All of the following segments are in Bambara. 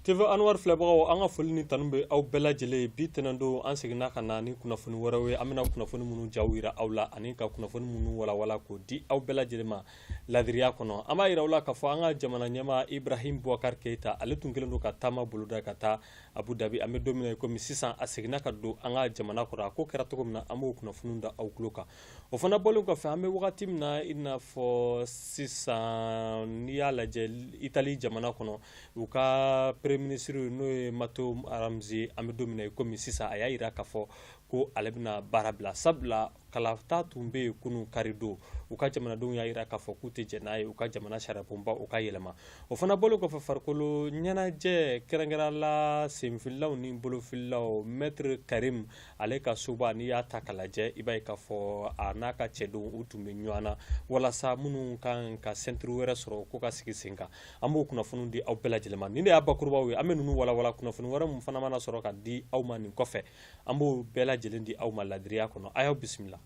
TV Anwar filɛbagaw an ka foli ni tanu bɛ aw bɛɛ lajɛlen bi tɛnɛn don an seginna ka na ni kunnafoni wɛrɛw ye an bɛna kunnafoni minnu jaw yira aw la ani ka kunnafoni minnu walawala k'o di aw bɛɛ lajɛlen ma ladiriya kɔnɔ an b'a yira aw la k'a fɔ an ka jamana ɲɛmaa Ibrahim Boubacar Keita ale tun kɛlen don ka taama boloda ka taa Abu Dhabi an bɛ don min na komi sisan a seginna ka don an ka jamana kɔrɔ a ko kɛra cogo min na an b'o kunnafoni da aw tulo kan o fana bɔlen kɔfɛ an bɛ wagati min na i n'a fɔ sisan n'i y'a lajɛ Itali jamana kɔnɔ u ka premier ministre n'o ye Matteo Renzi an bɛ don min na komi sisan a y'a yira k'a fɔ ko ale bɛna baara bila sabula kalafta tun bɛ yen kunun karido u ka jamanadenw y'a yira k'a fɔ k'u tɛ jɛn n'a ye u ka jamana sariyabonba u ka yɛlɛma o fana bɔlen kɔfɛ farikolo ɲɛnajɛ kɛrɛnkɛrɛnnenya la senfililaw ni bolofililaw maître Karim ale ka soba n'i y'a ta k'a lajɛ i b'a ye k'a fɔ a n'a ka cɛdenw u tun bɛ ɲɔgɔn na walasa minnu kan ka ceinture wɛrɛ sɔrɔ ko ka sigi sen kan an b'o kunnafoni di aw bɛɛ lajɛlen ma nin de y'a bakurubaw ye an bɛ ninnu walawala kunnafoni wɛrɛ mun fana mana sɔrɔ ka di aw ma nin kɔfɛ an b'o bɛɛ lajɛlen di aw ma ladiriya kɔnɔ a y'aw bisimila.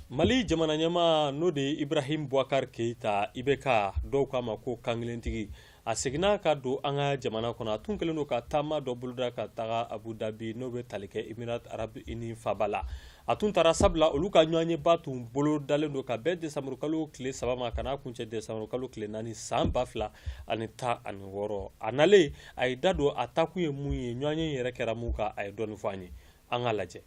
Mali jamana ɲɛmaa n'o de ye Ibrahim Boubacar Keita IBK dɔw k'a ma ko kankelentigi a seginna ka don an ka jamana kɔnɔ a tun kɛlen don ka taama dɔ boloda ka taga Abu Dhabi n'o bɛ tali kɛ Émirats Arabes Unis faba la a tun taara sabula olu ka ɲɔgɔnyeba tun bolo dalen don ka bɛn décembre kalo tile 3 ma ka n'a kuncɛ décembre kalo tile 4 san 2016 a nalen a ye da don a takun ye mun ye ɲɔgɔnye yɛrɛ kɛra mun kan a ye dɔɔni fɔ an ye an ka lajɛ.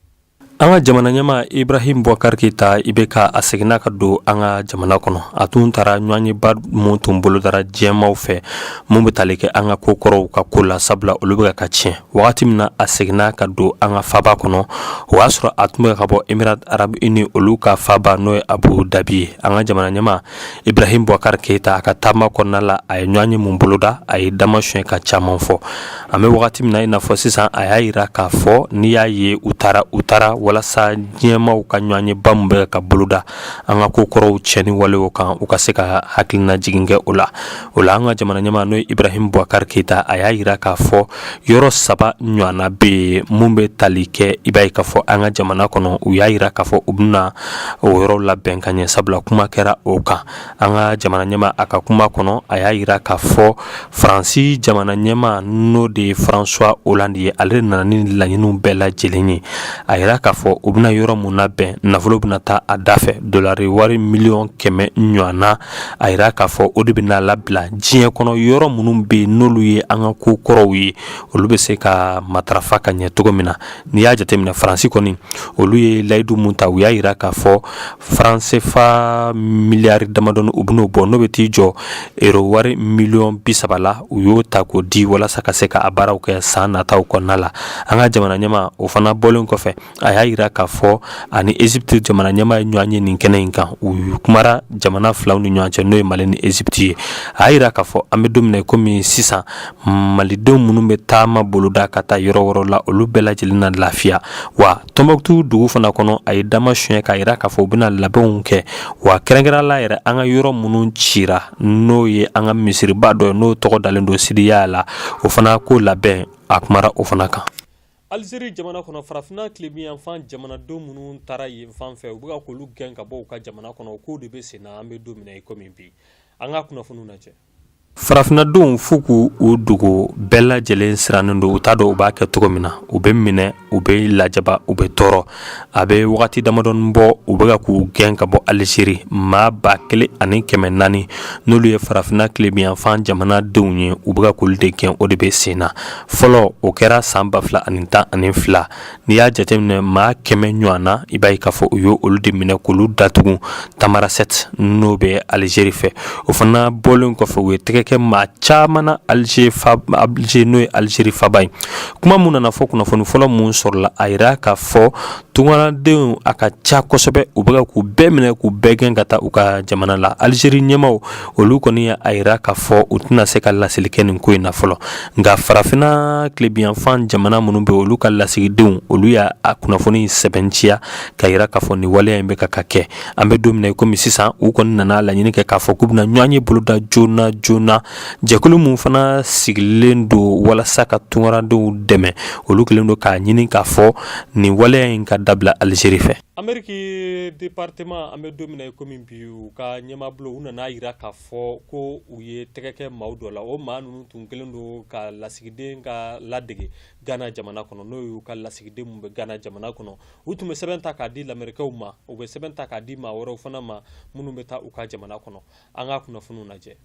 An ka jamana ɲɛmaa Ibrahim Boubacar Keita IBK a seginna ka don an ka jamana kɔnɔ a tun taara ɲɔgɔnyeba mun tun bolo dara diɲɛmaw fɛ mun bɛ tali kɛ an ka kokɔrɔw ka ko la sabula olu bɛ ka tiɲɛ wagati min na a seginna ka don an ka faba kɔnɔ o y'a sɔrɔ a tun bɛ ka bɔ Émirats Arabes Unis olu ka faba n'o ye Abu Dhabi ye an ka jamana ɲɛmaa Ibrahim Boubacar Keita a ka taama kɔnɔna la a ye ɲɔgɔnye mun boloda a ye damasiyɛn ka caman fɔ an bɛ wagati min na i n'a fɔ sisan a y'a yira k'a fɔ n'i y'a ye u taara walasa diɲɛmaw ka ɲɔgɔnyeba mun bɛ ka boloda an ka kokɔrɔw cɛni walew kan u ka se ka hakilina jigin kɛ o la an ka jamana ɲɛmaa n'o ye Ibrahim Boubacar Keita a y'a yira k'a fɔ yɔrɔ 3 ɲɔgɔnna bɛ yen mun bɛ tali kɛ i b'a ye k'a fɔ an ka jamana kɔnɔ u y'a yira k'a fɔ u bɛna o yɔrɔ labɛn ka ɲɛ sabula kuma kɛra o kan an ka jamana ɲɛmaa a ka kuma kɔnɔ a y'a yira k'a fɔ Faransi jamana ɲɛmaa n'o de ye François Hollande ye ale nana ni laɲiniw bɛɛ lajɛlen ye a yira k'a fɔ u bɛna yɔrɔ mun labɛn nafolo bɛna taa a da fɛ dolari wari miliyɔn 100 ɲɔgɔnna a yira k'a fɔ o de bɛna labila diɲɛ kɔnɔ yɔrɔ minnu bɛ yen n'olu ye an ka kokɔrɔw ye olu bɛ se ka matarafa ka ɲɛ cogo min na n'i y'a jateminɛ Faransi kɔni olu ye layidu mun ta u y'a yira k'a fɔ franc CFA miliyari damadɔni u bɛn'o bɔ n'o bɛ t'i jɔ euro wari miliyɔn 30 la u y'o ta k'o di walasa ka se ka a baaraw kɛ san nataw kɔnɔna la an ka jamana ɲɛmaa o fana bɔlen kɔfɛ a y'a yira k'a fɔ ani Egypte jamana ɲɛmaa ye ɲɔgɔn ye nin kɛnɛ in kan u kumara jamana filaw ni ɲɔgɔn cɛ n'o ye Mali ni Egypte ye a y'a yira k'a fɔ an bɛ don min na komi sisan malidenw minnu bɛ taama boloda ka taa yɔrɔ wɛrɛw la olu bɛɛ lajɛlen na lafiya wa Tombouctou dugu fana kɔnɔ a ye damasiyɛn k'a yira k'a fɔ u bɛna labɛnw kɛ wa kɛrɛnkɛrɛnnenya yɛrɛ an ka yɔrɔ minnu cira n'o ye an ka misiriba dɔ ye n'o tɔgɔ dalen don Sidiya la o fana ko labɛn a kumara o fana kan. Algérie jamana kɔnɔ farafinna tilebi yanfan jamanadenw minnu taara yen fan fɛ u bɛ ka k'olu gɛn ka bɔ u ka jamana kɔnɔ k'o de bɛ sen na an bɛ don min na komi bi an ka kunnafoniw lajɛ. Farafinadenw f'u k'u dogo bɛɛ lajɛlen sirannen don u t'a dɔn u b'a kɛ cogo min na u bɛ minɛ u bɛ lajaba u bɛ tɔɔrɔ a bɛ wagati damadɔni bɔ u bɛ ka k'u gɛn ka bɔ Algérie maa 1400 n'olu ye farafinna tilebiyanfan jamanadenw ye u bɛ ka k'olu de gɛn o de bɛ sen na fɔlɔ o kɛra san 2012 n'i y'a jateminɛ maa 100 ɲɔgɔnna i b'a ye k'a fɔ u ye olu de minɛ k'olu datugu Tamaracet n'o bɛ Algérie fɛ o fana bɔlen kɔfɛ u ye tɛgɛ kɛ maa caman na Alger n'o ye Algérie faba ye kuma mun nana fɔ kunnafoni fɔlɔ mun sɔrɔla a yira k'a fɔ tunganadenw a ka ca kosɛbɛ u bɛ ka k'u bɛɛ minɛ k'u bɛɛ gɛn ka taa u ka jamana la Algérie ɲɛmaw olu kɔni y'a yira k'a fɔ u tɛna se ka laseli kɛ nin ko in na fɔlɔ nka farafinna tilebiyanfan jamana minnu bɛ olu ka lasigidenw olu y'a kunnafoni sɛbɛnciya ka yira k'a fɔ nin waleya in bɛ ka kɛ an bɛ don min na komi sisan u kɔni nana laɲini kɛ k'a fɔ k'u bɛna ɲɔgɔn ye boloda joona ma jɛkulu mun fana sigilen do walasa ka tungarandenw dɛmɛ olu kelen do k'a ɲini k'a fɔ nin waleya in ka dabila Algérie fɛ. Amérique département an bɛ don min na komi bi u ka ɲɛmabolo u nana yira k'a fɔ ko u ye tɛgɛ kɛ maaw dɔ la o maa ninnu tun kelen do ka lasigiden ka ladege Ghana jamana kɔnɔ n'o y'u ka lasigiden mun bɛ Ghana jamana kɔnɔ u tun bɛ sɛbɛn ta k'a di lamɛrikɛw ma u bɛ sɛbɛn ta k'a di maa wɛrɛw fana ma minnu bɛ taa u ka jamana kɔnɔ an ka kunnafoniw lajɛ.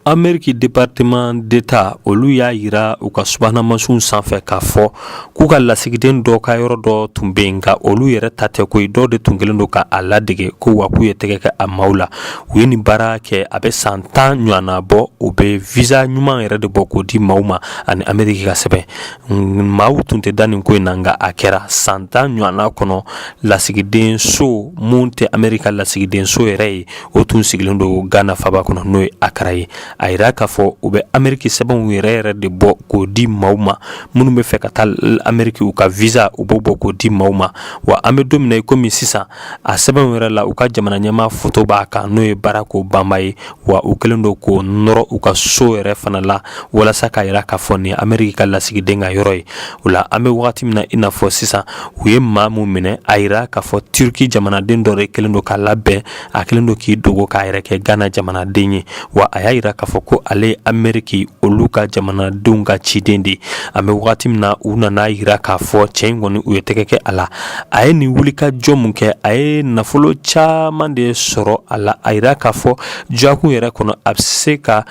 Amérique département d'État olu y'a yira u ka subahanamansiw sanfɛ k'a fɔ k'u ka lasigiden dɔ ka yɔrɔ dɔ tun bɛ yen nka olu yɛrɛ ta tɛ koyi dɔw de tun kelen do ka a ladege ko wa k'u ye tɛgɛ kɛ a maaw la u ye nin baara kɛ a bɛ san 10 ɲɔgɔnna bɔ u bɛ visa ɲuman yɛrɛ de bɔ k'o di maaw ma ani Amérique ka sɛbɛn maaw tun tɛ da nin ko in na nka a kɛra san 10 ɲɔgɔnna kɔnɔ lasigiden so mun tɛ Amérique ka lasigiden so yɛrɛ ye o tun sigilen do Ghana faba kɔnɔ n'o ye Accra ye a yira k'a fɔ u bɛ Amérique sɛbɛnw yɛrɛ de bɔ k'o di maaw ma minnu bɛ fɛ ka taa Amérique u ka visa u b'o bɔ k'o di maaw ma wa an bɛ don min na komi sisan a sɛbɛnw yɛrɛ la u ka jamana ɲɛmaa foto b'a kan n'o ye Barack Obama ye wa u kelen do k'o nɔrɔ u ka so yɛrɛ fana la walasa k'a yira k'a fɔ nin Amérique ka lasigiden ka yɔrɔ ye o la an bɛ wagati min na i n'a fɔ sisan u ye maa mun minɛ a yira k'a fɔ Turki jamanaden dɔ de kelen do k'a labɛn a kelen do k'i dogo k'a yɛrɛ kɛ Ghana jamanaden ye wa a y'a yira k'a fɔ ko ale Amérique olu ka jamanadenw ka ciden de an bɛ wagati min na u nana yira k'a fɔ cɛ in kɔni u ye tɛgɛ kɛ a la a ye nin wulikajɔ mun kɛ a ye nafolo caman de sɔrɔ a la a yira k'a fɔ jakun yɛrɛ kɔnɔ a bɛ se ka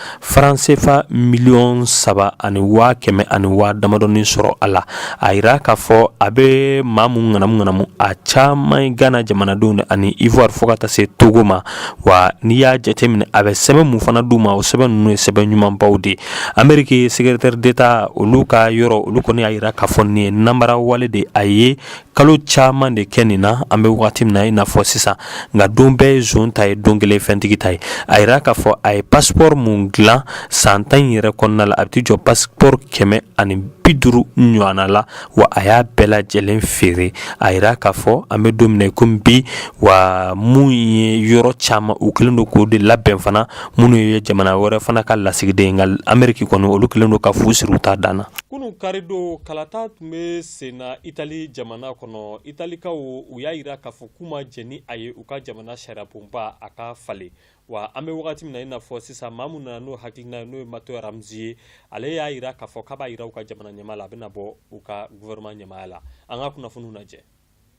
CFA 3,500,000 damadɔnin sɔrɔ a la a yira k'a fɔ a bɛ maa mun ŋanamu a caman Ghana jamanadenw ani Ivoire fo ka taa se Togo ma wa n'i y'a jateminɛ a bɛ sɛbɛn mun fana d'u ma o sɛbɛn ninnu ye sɛbɛn ɲumanbaw de Amérique secrétaire d'État olu ka yɔrɔ olu kɔni y'a yira k'a fɔ nin ye namara wale de a ye kalo caman de kɛ nin na an bɛ wagati min na i n'a fɔ sisan nka don bɛɛ ye zon ta ye don kelen fɛntigi ta ye a yira k'a fɔ a ye passeport mun dilan san 10 in yɛrɛ kɔnɔna la a bɛ t'i jɔ passeport 150 ɲɔgɔnna la wa a y'a bɛɛ lajɛlen feere a yira k'a fɔ an bɛ don min na komi bi wa mun ye yɔrɔ caman u kelen do k'o de labɛn fana minnu ye jamana wɛrɛ fana ka lasigiden nka Amérique kɔni olu kelen do ka fu siri u ta dan na. Kunun karido kalata tun bɛ sen na Itali jamana kɔnɔ Italikaw u y'a yira k'a fɔ k'u ma jɛ ni a ye u ka jamana sariyabonba a ka falen wa an bɛ wagati min na i n'a fɔ sisan maa mun nana n'o hakilina ye n'o ye Matteo Renzi ye ale y'a yira k'a fɔ k'a b'a yira u ka jamana ɲɛmaa la a bɛna bɔ u ka gouvernement ɲɛmaaya la an ka kunnafoniw lajɛ.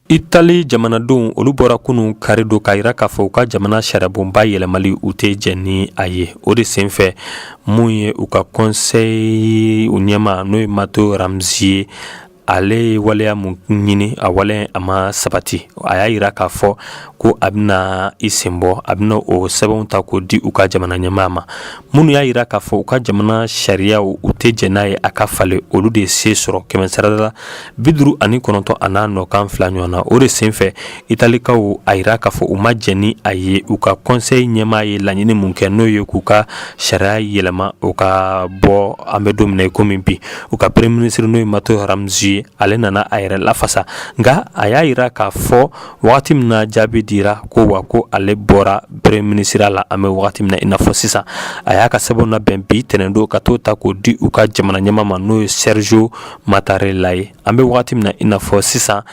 Itali jamanadenw olu bɔra kunun kari do k'a yira k'a fɔ u ka jamana sariyabonba yɛlɛmali u tɛ jɛ ni a ye o de senfɛ mun ye u ka conseil u ɲɛma n'o ye Matteo Renzi ye ale ye waleya mun ɲini a waleya a ma sabati a y'a yira k'a fɔ ko a bɛna i sen bɔ a bɛna o sɛbɛnw ta k'o di u ka jamana ɲɛmaa ma minnu y'a yira k'a fɔ u ka jamana sariyaw u tɛ jɛ n'a ye a ka falen olu de se sɔrɔ 59 a n'a nɔkan 2 ɲɔgɔn na o de senfɛ Italikaw a yira k'a fɔ u ma jɛ ni a ye u ka conseil ɲɛmaa ye laɲini mun kɛ n'o ye k'u ka sariya yɛlɛma u ka bɔ an bɛ don min na komi bi u ka premier ministre n'o ye Matteo Renzi ale nana a yɛrɛ lafasa nka a y'a yira k'a fɔ wagati min na jaabi dira ko wa ko ale bɔra premier ministre la an bɛ wagati min na i n'a fɔ sisan a y'a ka sɛbɛnw labɛn bi tɛnɛndon ka t'o ta k'o di u ka jamana ɲɛmaa ma n'o ye Sergio Mattarella ye an bɛ wagati min na i n'a fɔ sisan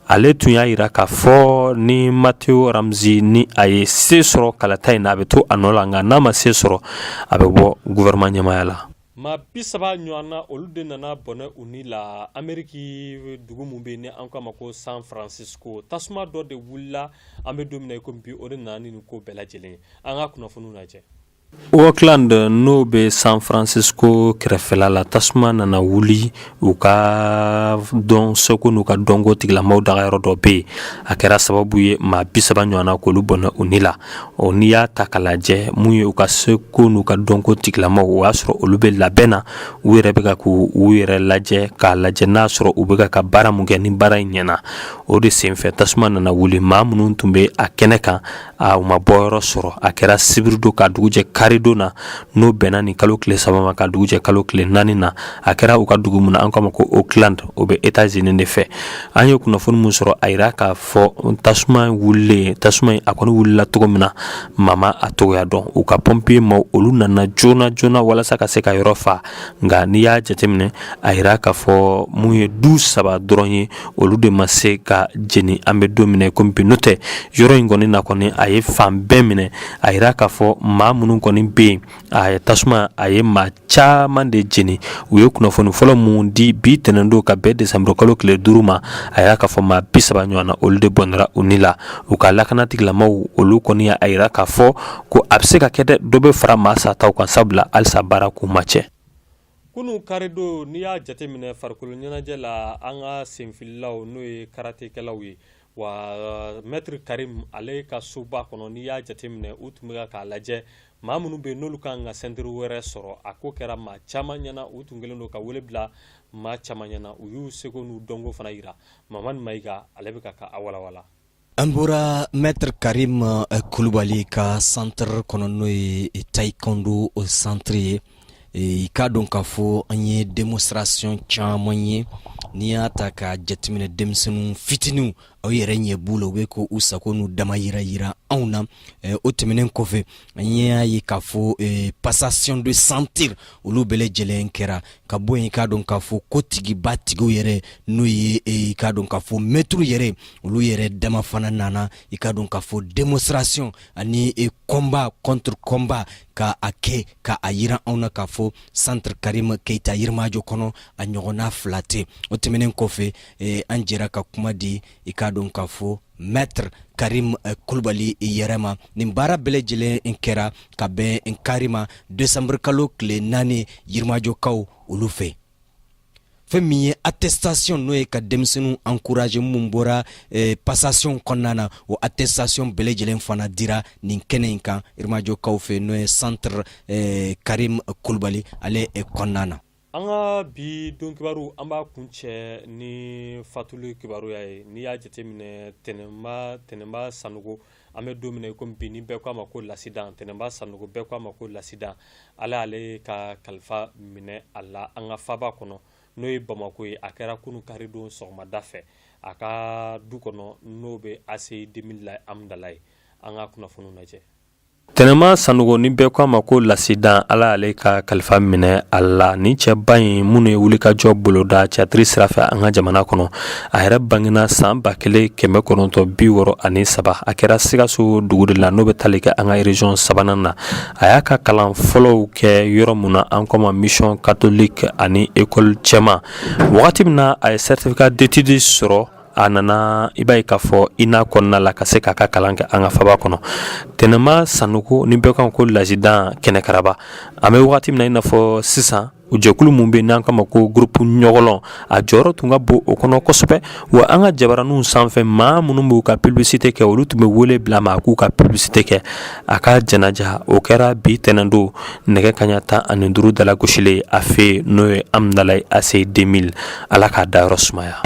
ale tun y'a yira k'a fɔ ni Matteo Renzi ni a ye se sɔrɔ kalata in na a bɛ to a nɔ la nka n'a ma se sɔrɔ a bɛ bɔ gouvernement ɲɛmaaya la. Ma 30 ɲɔgɔnna olu de nana bɔnɛ u ni la Amérique dugu mun bɛ yen ni an k'a ma ko San Francisco tasuma dɔ de wulila an bɛ don min na i komi bi o de nana ni nin ko bɛɛ lajɛlen an ka kunnafoniw lajɛ. Oakland n'o bɛ San Francisco kɛrɛfɛla la tasuma nana wuli u ka dɔn seko n'u ka dɔnko tigilamaaw dagayɔrɔ dɔ bɛ yen a kɛra sababu ye maa 30 ɲɔgɔnna k'olu bɔnɛ u ni la o n'i y'a ta k'a lajɛ mun ye u ka seko n'u ka dɔnko tigilamaaw o y'a sɔrɔ olu bɛ labɛn na u yɛrɛ bɛ ka k'u yɛrɛ lajɛ k'a lajɛ n'a sɔrɔ u bɛ ka baara mun kɛ ni baara in ɲɛna o de senfɛ tasuma nana wuli maa minnu tun bɛ a kɛnɛ kan u ma bɔ yɔrɔ sɔrɔ a kɛra sibiri don ka dugu jɛ karido na n'o bɛnna ni kalo tile 3 ma ka dugu jɛ kalo tile 4 na a kɛra u ka dugu mun na an k'a ma ko Oakland o bɛ États-Unis de fɛ an ye kunnafoni mun sɔrɔ a yira k'a fɔ tasuma a kɔni wulila cogo min na mama a togoya dɔn u ka pompier ma olu nana joona walasa ka se ka yɔrɔ fa nka n'i y'a jateminɛ a yira k'a fɔ mun ye du 3 dɔrɔn ye olu de ma se ka jeni an bɛ don minɛ komi bi n'o tɛ yɔrɔ in kɔni na kɔni a ye fan bɛɛ minɛ a yira k'a fɔ maa minnu kɔni bɛ yen a ye tasuma a ye maa caman de jeni u ye kunnafoni fɔlɔ mun di bi tɛnɛndon ka bɛn décembre kalo tile 5 ma a y'a k'a fɔ maa 30 ɲɔgɔn na olu de bɔnɛra u ni la u ka lakanatigilamaaw olu kɔni y'a yira k'a fɔ ko a bɛ se ka kɛ dɛ dɔ bɛ fara maa sataw kan sabula halisa baara k'u ma cɛ. Kunu karido n'i y'a jateminɛ farikolo ɲɛnajɛ la an ka senfililaw n'o ye karatekɛlaw ye wa maître Karim ale ka soba kɔnɔ n'i y'a jateminɛ u tun bɛ k'a lajɛ maa minnu bɛ yen n'olu kan ka ceinture wɛrɛ sɔrɔ a ko kɛra maa caman ɲɛna u tun kɛlen don ka wele bila maa caman ɲɛna u y'u seko n'u dɔnko fana yira Mamani Mayiga ale bɛ ka walawala. An bɔra maître Karim Kulubali ka centre kɔnɔ n'o ye taekwondo centre ye i ka dɔn k'a fɔ an ye démonstration caman ye n'i y'a ta ka jateminɛ denmisɛnninw fitininw aw yɛrɛ ɲɛ b'u la u bɛ ko u sago n'u dama yira anw na o tɛmɛnen kɔfɛ an y'a ye k'a fɔ passation de sentir olu bɛɛ lajɛlen kɛra ka bɔ yen i ka dɔn k'a fɔ ko tigiba tigiw yɛrɛ n'o ye i ka dɔn k'a fɔ maître yɛrɛ olu yɛrɛ dama fana nana i ka dɔn k'a fɔ démonstration ani combat contre combat ka a kɛ ka a yira anw na k'a fɔ centre Karim Keita Yirimajɔ kɔnɔ a ɲɔgɔnna 2 tɛ o tɛmɛnen kɔfɛ an jɛra ka kuma di i ka dɔn k'a fɔ maître Karim Kulubali yɛrɛ ma nin baara bɛɛ lajɛlen kɛra ka bɛn Karima décembre kalo tile 4 Yirimajɔkaw olu fɛ fɛn min ye attestation n'o ye ka denmisɛnninw encourager mun bɔra passation kɔnɔna na o attestation bɛɛ lajɛlen fana dira nin kɛnɛ in kan Yirimajɔkaw fɛ n'o ye centre Karim Kulubali ale kɔnɔna na. An ka bi don kibaru an b'a kun cɛ ni fatuli kibaruya ye n'i y'a jateminɛ Tɛnɛnba Sanogo an bɛ don minɛ komi bi ni bɛɛ k'a ma ko l'accident Tɛnɛnba Sanogo bɛɛ k'a ma ko l'accident ale ka kalifa minɛ a la an ka faba kɔnɔ n'o ye Bamako ye a kɛra kunu karidon sɔgɔmada fɛ a ka du kɔnɔ n'o bɛ AC 2000 la Amdala ye an ka kunnafoniw lajɛ. Tɛnɛnba Sanogo ni bɛɛ k'a ma ko l'accident ale ka kalifa minɛ a la ni cɛba in minnu ye wulikajɔ boloda teatiri sira fɛ an ka jamana kɔnɔ a yɛrɛ bangena san 1963 a kɛra Sikaso dugu de la n'o bɛ tali kɛ an ka région 3nan na a y'a ka kalan fɔlɔw kɛ yɔrɔ mun na an kɔma mission catholique ani école cɛman wagati min na a ye certificat d'études sɔrɔ a nana i b'a ye k'a fɔ ina kɔnɔna la ka se k'a ka kalan kɛ an ka faba kɔnɔ Tɛnɛnba Sanogo ni bɛɛ kan ko l'accident Kɛnɛkaraba an bɛ wagati min na i n'a fɔ sisan u jɛkulu mun bɛ n'an kama ko groupe ɲɔgɔlɔn a jɔyɔrɔ tun ka bon o kɔnɔ kosɛbɛ wa an ka jabaraninw sanfɛ maa minnu b'u ka publicité kɛ olu tun bɛ wele bila ma a k'u ka publicité kɛ a ka janaja o kɛra bi tɛnɛndon nɛgɛ kaɲa 15 dalagosilen a fɛ n'o ye Amdalaye AC 2000 ala k'a dayɔrɔ sumaya.